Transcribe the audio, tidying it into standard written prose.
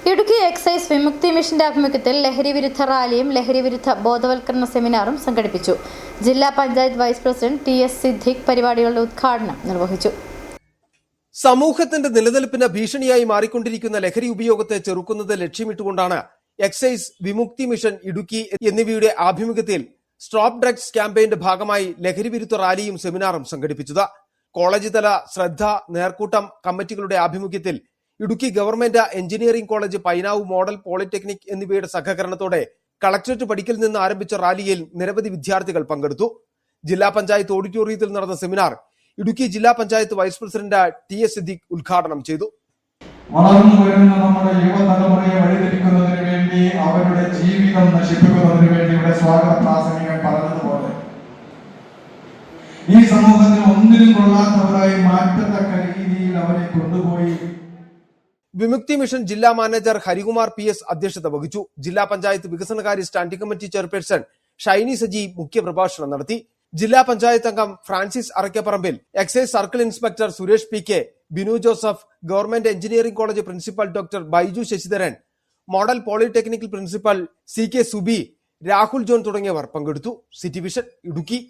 Idukki excise വിമുക്തി മിഷന്റെ ആഭിമുഖ്യത്തിൽ ലഹരി വിരുദ്ധ റാലിയും ലഹരി വിരുദ്ധ ബോധവൽക്കരണ സെമിനാറും സംഘടിപ്പിച്ചു. ജില്ലാ panchayat vice president T S. Siddique പരിപാടികളുടെ ഉദ്ഘാടനം നിർവഹിച്ചു. സമൂഹത്തിന്റെ നിലനിൽപ്പിന് ഭീഷണിയായി മാറിക്കൊണ്ടിരിക്കുന്ന ലഹരി ഉപയോഗത്തെ ചെറുക്കുന്നത് ലക്ഷ്യമിട്ടുകൊണ്ടാണ് എക്സൈസ് വിമുക്തി മിഷൻ ഇടുക്കി എന്നിവയുടെ ആഭിമുഖ്യത്തിൽ സ്റ്റോപ്പ് ഡ്രഗ്സ് ക്യാമ്പയിന്റെ ഭാഗമായി ലഹരി വിരുദ്ധ റാലിയും സെമിനാറും സംഘടിപ്പിച്ചത്. കോളേജ് തല ശ്രദ്ധ നേർക്കൂട്ടം കമ്മിറ്റികളുടെ ആഭിമുഖ്യത്തിൽ Idukki government engineering college, Painavu model polytechnic എന്നിവയുടെ സഹകരണത്തോടെ കളക്ടറേറ്റ് പടിക്കൽ നിന്ന് ആരംഭിച്ച റാലിയിൽ നിരവധി വിദ്യാർത്ഥികൾ പങ്കെടുത്തു. ജില്ലാ പഞ്ചായത്ത് ഓഡിറ്റോറിയത്തിൽ നടന്ന സെമിനാർ ഇടുക്കി ജില്ലാ panchayat vice president T S. Siddique ഉദ്ഘാടനം ചെയ്തു. വളർന്നു വരുന്ന നമ്മുടെ യുവതലമുറയെ വഴിതിരിക്കുന്നതിന് വേണ്ടി, അവരുടെ ജീവിതം നശിപ്പിക്കുന്നതിന് വേണ്ടി ഇവിടെ സ്വാഗത പ്രാസംഗികൻ പറഞ്ഞതുപോലെ ഈ സമൂഹത്തിൽ ഒന്നിനും കൊള്ളാത്തവരായി മാറ്റത്തക്ക രീതിയിൽ അവരെ കൊണ്ടുപോയി. വിമുക്തി മിഷൻ ജില്ലാ മാനേജർ ഹരികുമാർ പി.എസ്. അധ്യക്ഷത വഹിച്ചു. ജില്ലാ പഞ്ചായത്ത് വികസനകാര്യ standing committee chairperson Shiny Saji മുഖ്യപ്രഭാഷണം നടത്തി. ജില്ലാ പഞ്ചായത്ത് അംഗം Francis Arakkaparambil, excise circle inspector Suresh P K, Binu Joseph, government engineering college principal doctor Baiju Sasidharan, model polytechnical principal C K. Subi, Rahul John തുടങ്ങിയവർ പങ്കെടുത്തു. City vision Idukki.